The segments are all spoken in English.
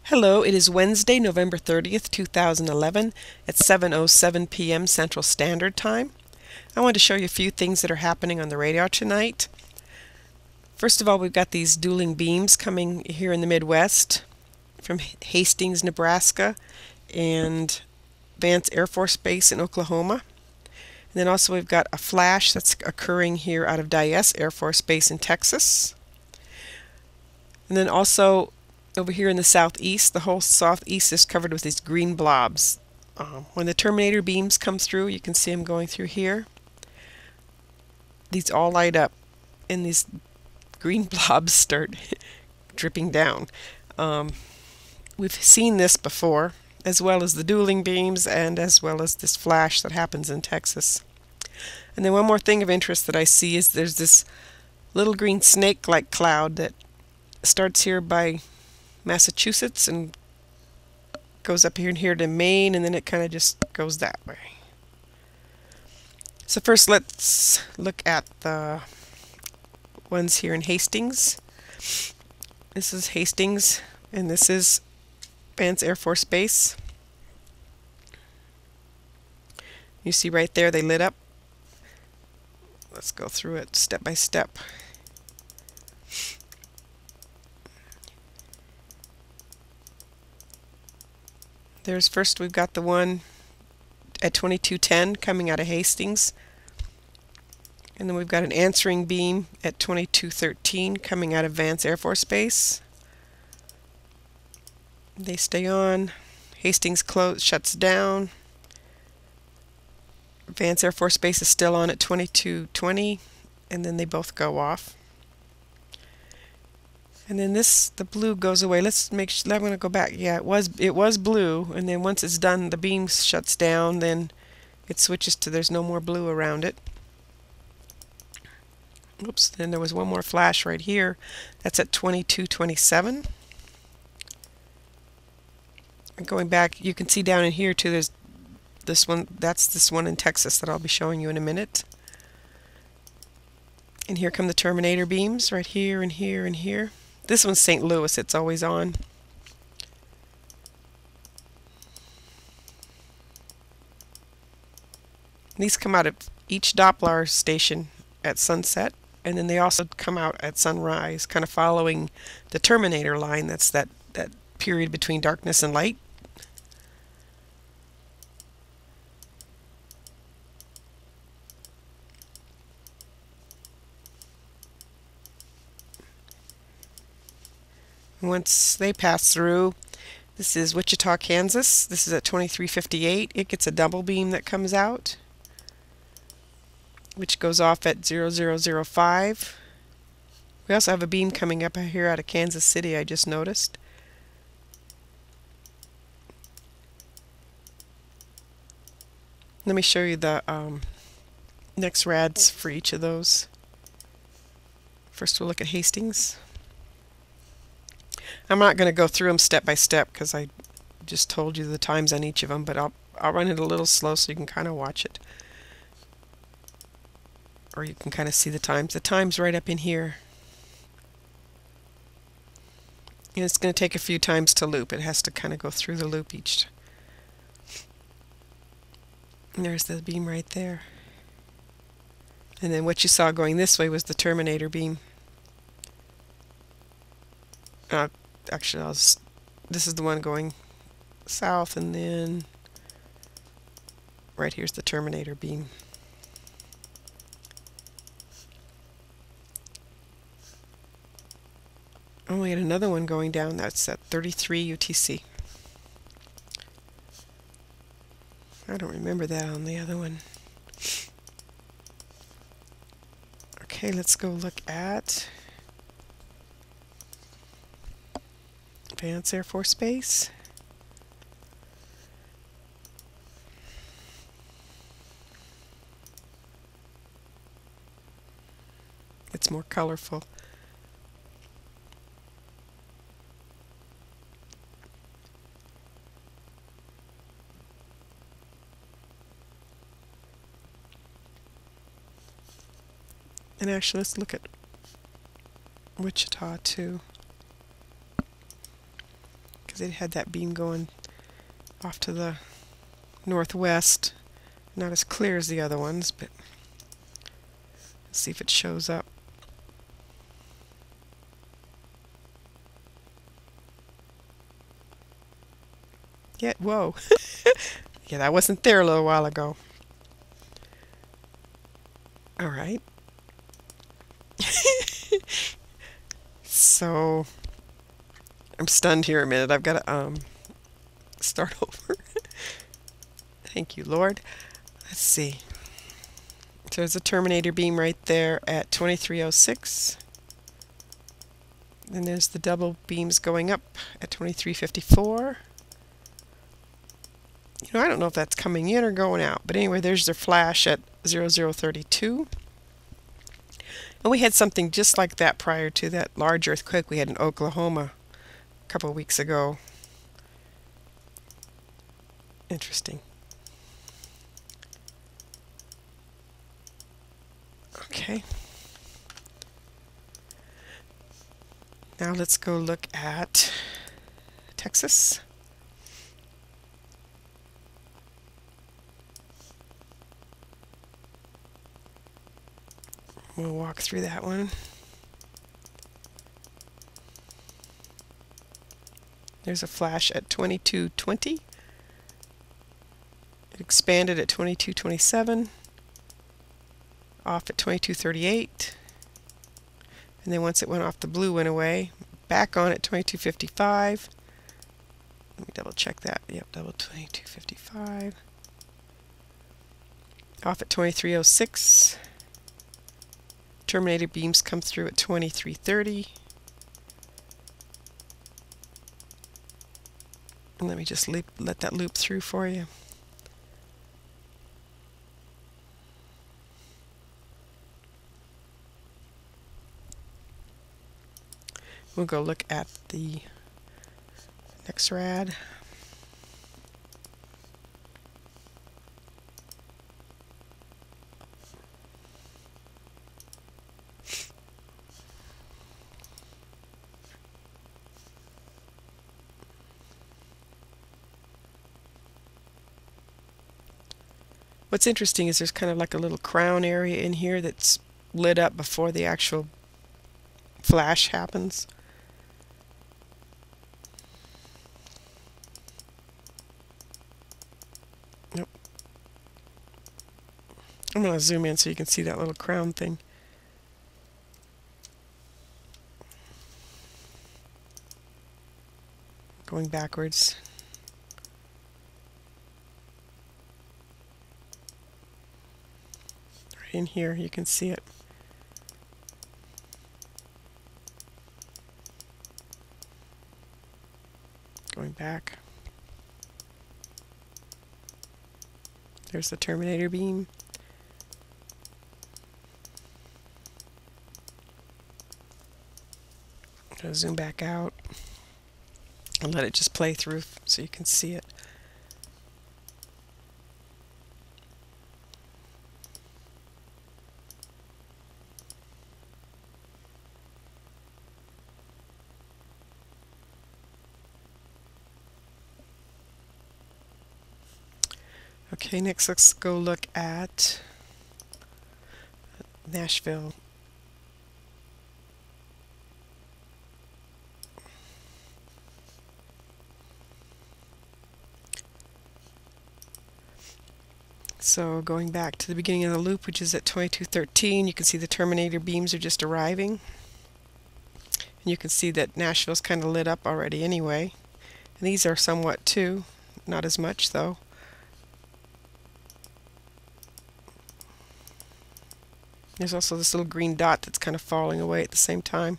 Hello, it is Wednesday, November 30th, 2011 at 7:07 p.m. Central Standard Time. I want to show you a few things that are happening on the radar tonight. First of all, we've got these dueling beams coming here in the Midwest from Hastings, Nebraska and Vance Air Force Base in Oklahoma. And then also we've got a flash that's occurring here out of Dyess Air Force Base in Texas. And then also over here in the southeast, the whole southeast is covered with these green blobs. When the terminator beams come through, you can see them going through here. These all light up and these green blobs start dripping down. We've seen this before, as well as the dueling beams and as well as this flash that happens in Texas. And then one more thing of interest that I see is there's this little green snake-like cloud that starts here by Massachusetts and goes up here and here to Maine, and then it kind of just goes that way. So first let's look at the ones here in Hastings. This is Hastings and this is Vance Air Force Base. You see right there they lit up. Let's go through it step by step. There's first we've got the one at 2210 coming out of Hastings. And then we've got an answering beam at 2213 coming out of Vance Air Force Base. They stay on. Hastings shuts down. Vance Air Force Base is still on at 2220, and then they both go off. And then the blue goes away. Let's make sure. I'm going to go back. Yeah, it was blue, and then once it's done, the beam shuts down. Then it switches to there's no more blue around it. Oops. Then there was one more flash right here. That's at 2227. And going back, you can see down in here too. There's this one. That's this one in Texas that I'll be showing you in a minute. And here come the terminator beams right here and here and here. This one's St. Louis, it's always on. These come out of each Doppler station at sunset, and then they also come out at sunrise, kind of following the terminator line. That's that period between darkness and light. Once they pass through, this is Wichita, Kansas. This is at 2358. It gets a double beam that comes out, which goes off at 0005. We also have a beam coming up here out of Kansas City, I just noticed. Let me show you the next rads for each of those. First we'll look at Hastings. I'm not going to go through them step by step because I just told you the times on each of them, but I'll run it a little slow so you can kind of watch it. Or you can kind of see the times. The time's right up in here. And it's going to take a few times to loop. It has to kind of go through the loop each. And there's the beam right there. And then what you saw going this way was the terminator beam. Actually, this is the one going south, and then right here's the terminator beam. Oh, we had another one going down. That's at 33 UTC. I don't remember that on the other one. Okay, let's go look at Vance Air Force Base. It's more colorful. And actually, let's look at Wichita too. because it had that beam going off to the northwest. Not as clear as the other ones, but let's see if it shows up. Yeah, whoa. Yeah, that wasn't there a little while ago. All right. So I'm stunned here a minute. I've got to start over. Thank you, Lord. Let's see. So there's a terminator beam right there at 2306. Then there's the double beams going up at 2354. You know, I don't know if that's coming in or going out, but anyway, there's their flash at 0032. And we had something just like that prior to that large earthquake we had in Oklahoma a couple of weeks ago. Interesting. Okay. Now let's go look at Texas. We'll walk through that one. There's a flash at 2220. It expanded at 2227. Off at 2238. And then once it went off, the blue went away. Back on at 2255. Let me double check that. Yep, double 2255. Off at 2306. Terminator beams come through at 2330. And let me just let that loop through for you. We'll go look at the next rad. What's interesting is there's kind of like a little crown area in here that's lit up before the actual flash happens. Nope. I'm going to zoom in so you can see that little crown thing. Going backwards. Right in here, you can see it. Going back. There's the terminator beam. I'm going to zoom back out and let it just play through so you can see it. Okay, next let's go look at Nashville. So going back to the beginning of the loop, which is at 2213, you can see the terminator beams are just arriving. And you can see that Nashville's kind of lit up already anyway. And these are somewhat too, not as much though. There's also this little green dot that's kind of falling away at the same time.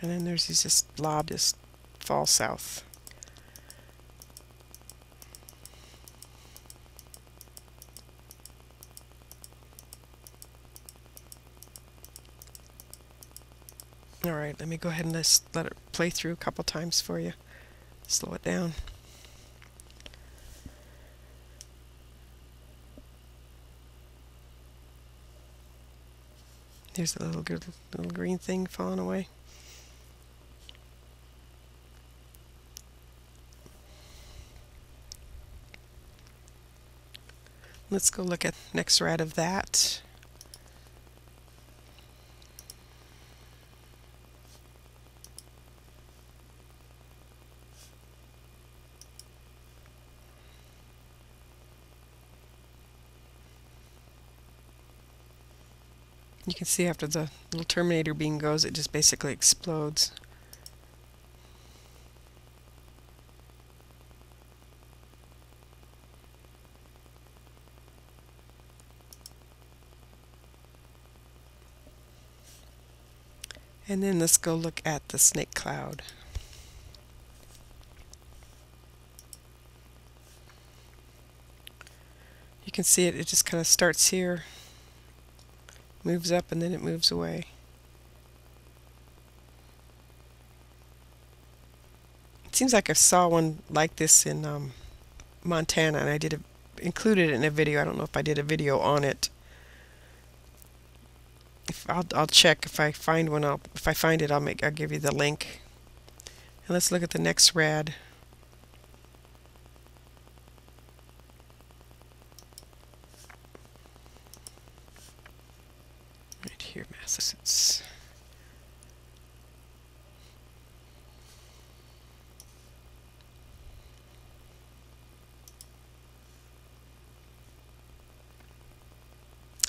And then there's these just blob just fall south. Alright, let me go ahead and just let it play through a couple times for you. Slow it down. Here's the little good little green thing falling away. Let's go look at next rad of that. You can see after the little terminator beam goes, it just basically explodes. And then let's go look at the snake cloud. You can see it just kind of starts here, moves up, and then it moves away. It seems like I saw one like this in Montana, and I included it in a video. I don't know if I did a video on it. I'll check if I find one. If I find it, I'll give you the link. And let's look at the next rad. Right here, Massachusetts.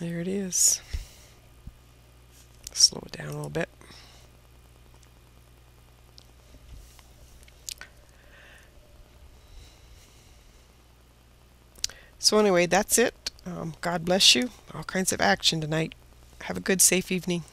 There it is. Slow it down a little bit. So anyway, that's it. God bless you. All kinds of action tonight. Have a good, safe evening.